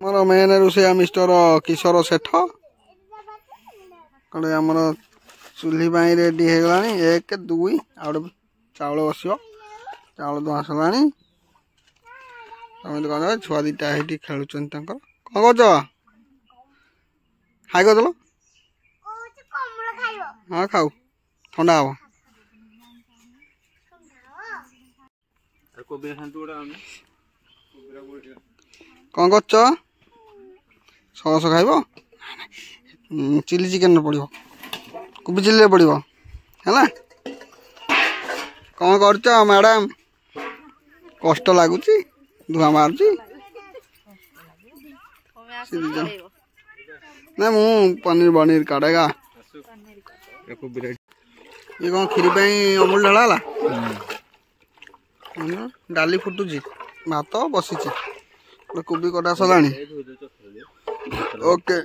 मोर main रोषेया mister किशोर सेठ कड़े आमर चूल्ही रेडी हो गला 1 2 आउट चाउल बस चाउल तो आसला समझ कह छुआ दीटा है खेलुं कौन कर हाई कर हाँ खाऊ ठंडा हम कौन कर सस खाइब चिली चिकेन पड़ो कोबी चिल्ली पड़ो है कौन कर मैडम कष्ट लगुच धुआं मारुची ना मु पनीर बनीर काटेगा ये कौन खीरी अमूल ढला डाली फुटुची भात बसी कोबी कटा सला ओके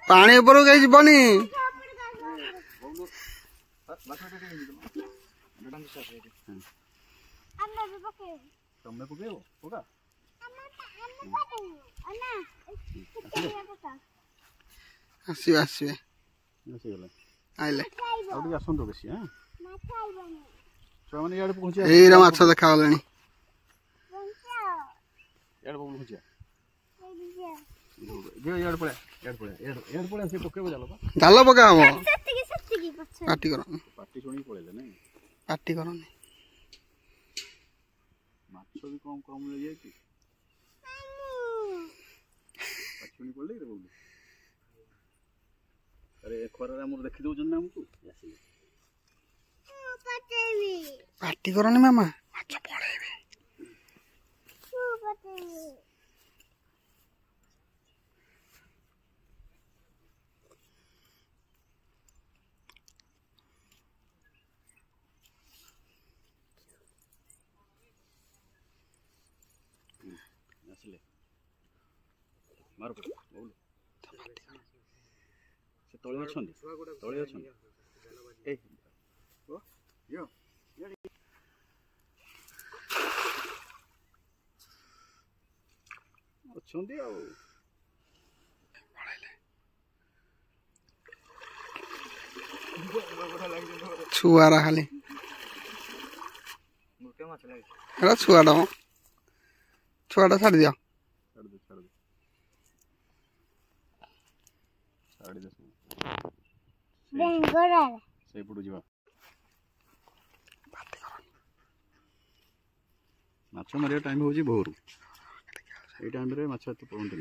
पानी ऊपर कहीं जीवनी आसवे आसवे आइले माछ देखा जाल पका हम पार्टी कर पार्टी कर कम कम अरे खरा देखी दौन ना हमको पार्टी करनी मामा माछ पड़ेबे मार से तले तले छुआरा खाली छुआटा छुआटा छाड़ दिया माछ मारिया टाइम हो भोर ये टाइम रे माछ तो पड़ते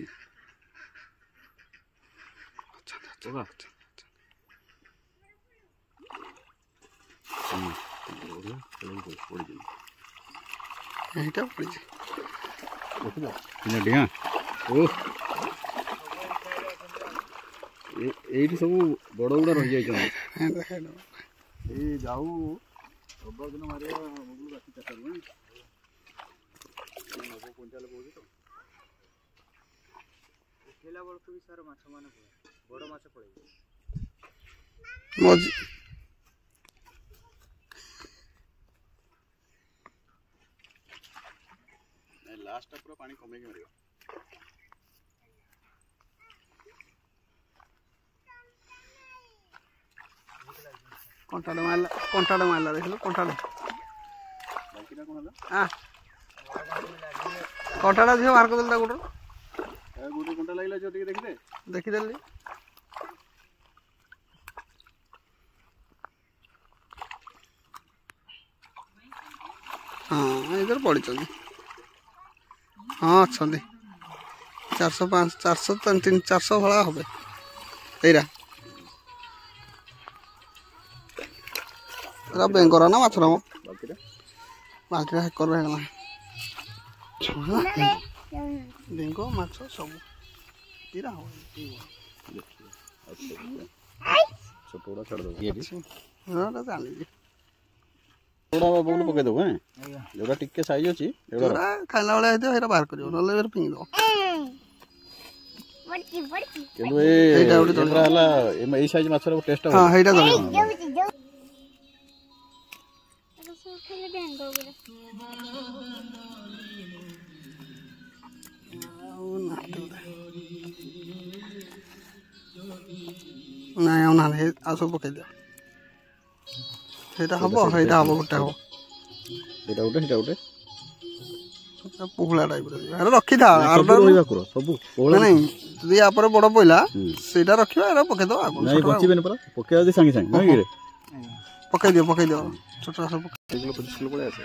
ये सब बड़ गुड़ा रही जाए जाऊ रविवार दिन मारे राति 4 क्विंटाल खेला बेलू भी सार माछ मान बड़ माछ पड़े लास्ट पूरा पानी कमे मार कंटाड़ मारला देख लो कंटाड़ कंटाड़ा झील मार कर गोटे गोटे कंटा लगे जो देखते देखीदेली हाँ इधर पड़ी हाँ अच्छा 400 500 400 300 400 भाड़ा हे एरा बेंगरा ना माछ बाल्टी हेकर बेंग माछ सब तीरा हो छोटा बड़ा छाड़ दो ये भी हां ना जान ली थोड़ा बबुल पके दो हैं जोरा टिके साइज अछि जोरा खाना वाला हेते हेरा बाहर करियो नले फिर पिंग दो बड़की केलो एटा हला ए साइज माछर टेस्ट हां हेटा दो नहीं आउना आसो पकई दिया हेटा हबो हेटा हबो गोटा हो एटा उठे हेटा उठे पुहला टाइप रे अरे रखी था सब रोइबा करो सब पोहला नहीं यदि या पर बड़ पइला सेटा रखिबा एरा पके दो आगो नहीं बचिबेन पर पके दे संगे संगे नहीं रे पके दियो छोटा सब 1 किलो 25 किलो पड़े आसे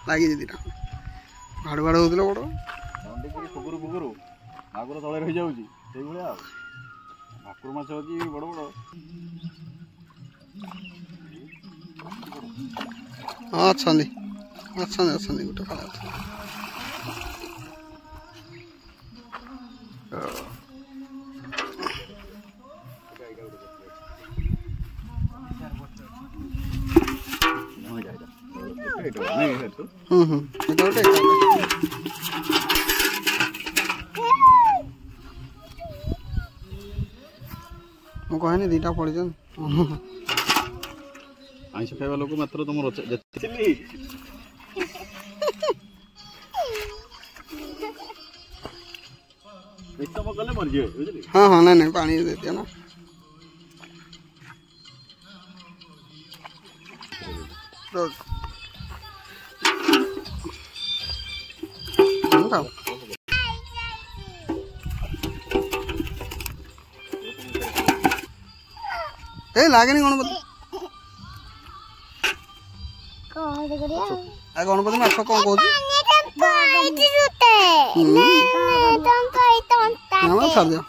लागी दीटा भाड़ भाड़ होतिलो बड़ फुगुरु फुगुरु आगुर तले रही जाउची सेई भलिया भाकुर माछ अछि बड़ बड़ हां छंदी गुटे खाला ମୁଁ କହିନି ଦିଟା ପଡ଼ିଛନ୍ आइस खाइबा लोक मात्र तुम गले मर जाए हाँ हाँ नहीं पानी दे दिया ना ए लागे नहीं गणपति गणपति माछ कौन कहू छाड़ दियो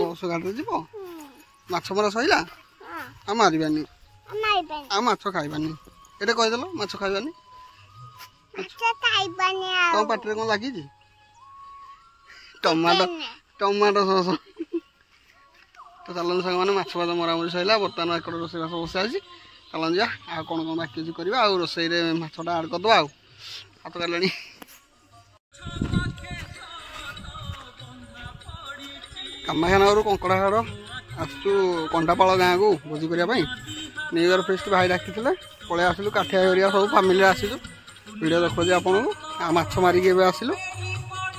बस गाड़ी जीव माछ मरा सैला आ मारबानी आ माछ खाइबानी एटा कहीदेल माछ खाइबानी तुम पाटे कौन लगी टमाटो सस तो चलन सांग मैंने माछ भात मरामरी सैला बर्तमान एक रोसई बास बसा चलन जा आ कौन कौन बाकी अच्छी करवा आ रोसई माछटा आड करदे आ हाथ काले कामाखानगर कंकड़ा हाड़ आसु कंटापाल गाँव को भोजी करने न्यू इयर फेस्ट भाई डाकी पलि आसलु काठिया हरिया सब फैमिली आसलु वीडियो देखो आपन को माछ मारिक आसलु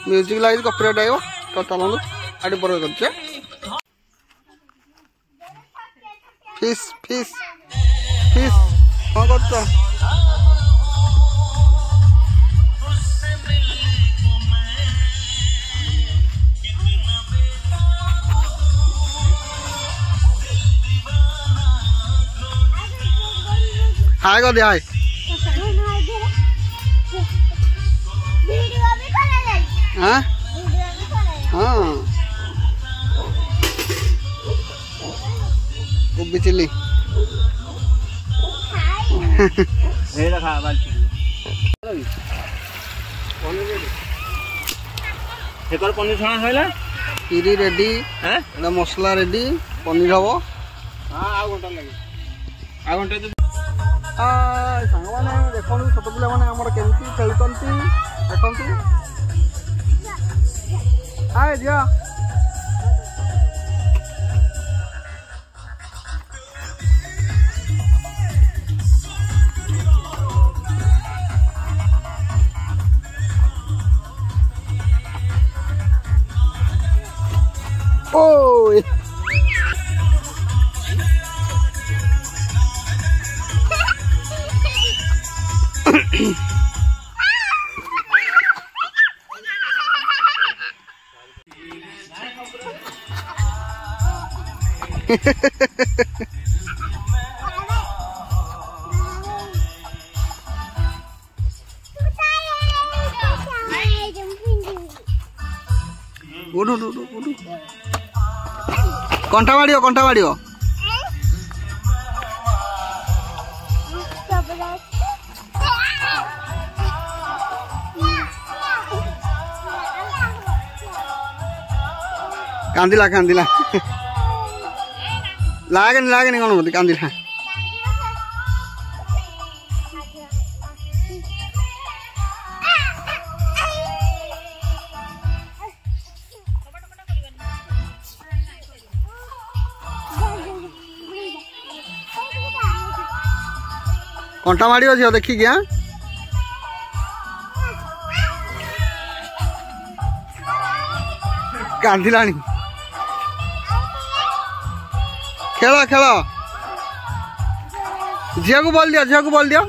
म्यूजिक लगे कपरेट आयो तो चलू आटे पर कर फिश फिश फिश कौन कर हाय कर दे हाय हाँ हाँ गोभी चिल्ली पनीर छणा सैला पिरी रेडी मसला रेडी पनीर हम सांग मैंने देखो छोट पिला मैंने केमती खेलुंट देखती हाय झिया ओए उठु कंठा माड़ियो कांदिला लागेनी कौन बोलते कांदिला कंटा माड़ी झील देखिकी हाँ कांदिला खेल खेल झील को बोल दियो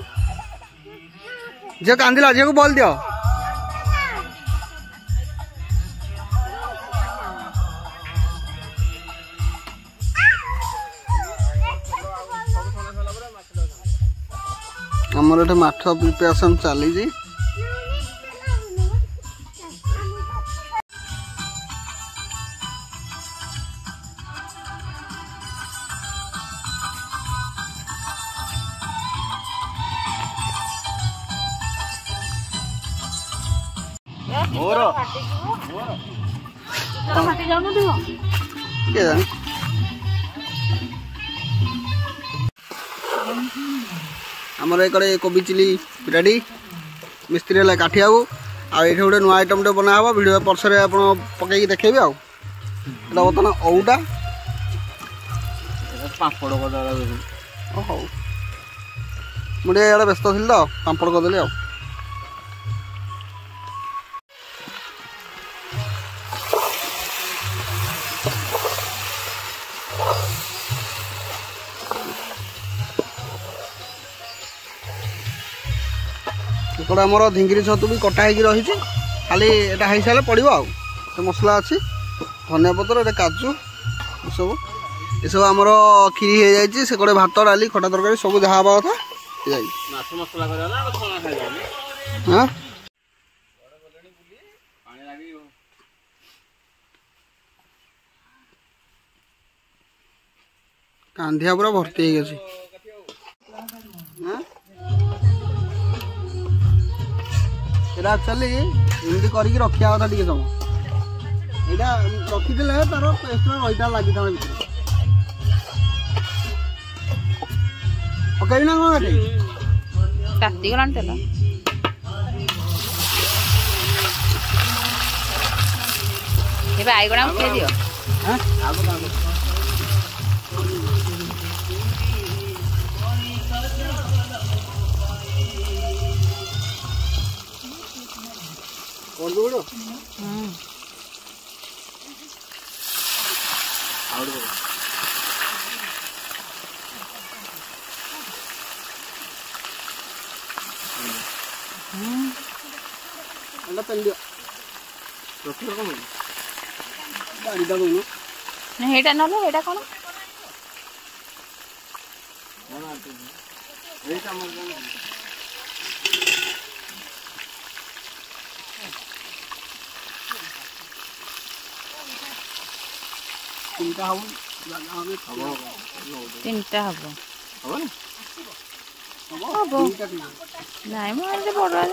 झील कांदिला झील को बोल दियो आमर ये माठ प्रिपेरेसन चली आमर एक कोबी चिली रेडी मिस्त्री है काटिया आए गोटे नुआ आइटम टे बना भिड परसर आप पकई देखेबी आउ बर्तमान औटा पापड़ हौ मुझे इे व्यस्त थी तो पापड़ करदेली आ एपटे आमर ढिंगिरी छतु भी कटा हो रही खाली एटा हो सारे पड़ो आ मसला अच्छी धनिया पतर ये काजू ये सब आमर खीरी हो जाए से कड़े भात डाली खटा तरकारी सब जहाँ हवा कथा हाँ कांधिया पूरा भर्ती हो गई एक्चुअली एमती करके रखा कथा टे समय यहाँ रखीदे तार पेस्ट रही लगी था पकड़ ना कौन गला तेल आईगणा उठे दियो हेटा ना हेटा कौन तीनटा हम नाई मुझे बड़ा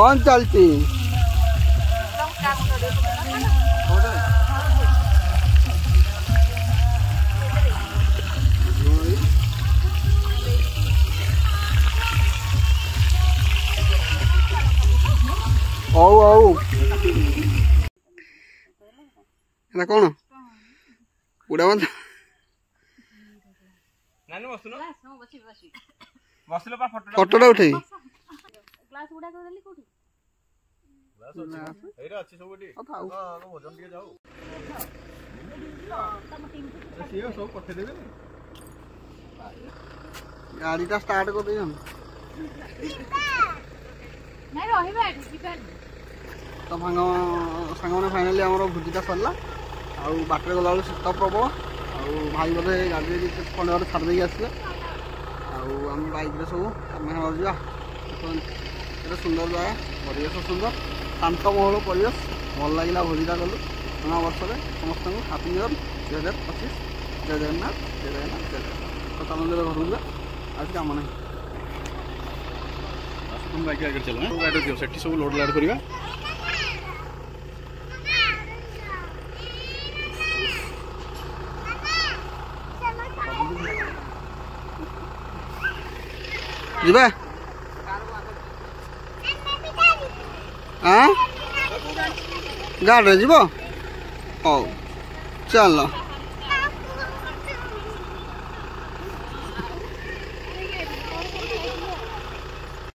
कौन चलती एटा कौन उड़ा मत फोटोटा उठे गाड़ीटा स्टार्ट कर दे तो सांग मैंने फाइनाली आम भोजीटा सरला आटे गला शीत प्रबल भाई बोधे गाड़ी खंडे बाटे छाड़ देकी आसले आम बैक सब कमेहाड़ जा सुंदर जगह परिवेश सुंदर शांत महल परिवेश भल लगे भोजीटा कलु नया वर्ष में समस्त हापी न्यू ईयर 2025 जय जगन्नाथ जय जगन्नाथ जय जगन्नाथ तो चलो घर जा आज कम ना तुम बैक आगे चलो गाड़ी दियो सेठी सब लोड लाड करवा जीवा गाड़ी जीव हौ चल।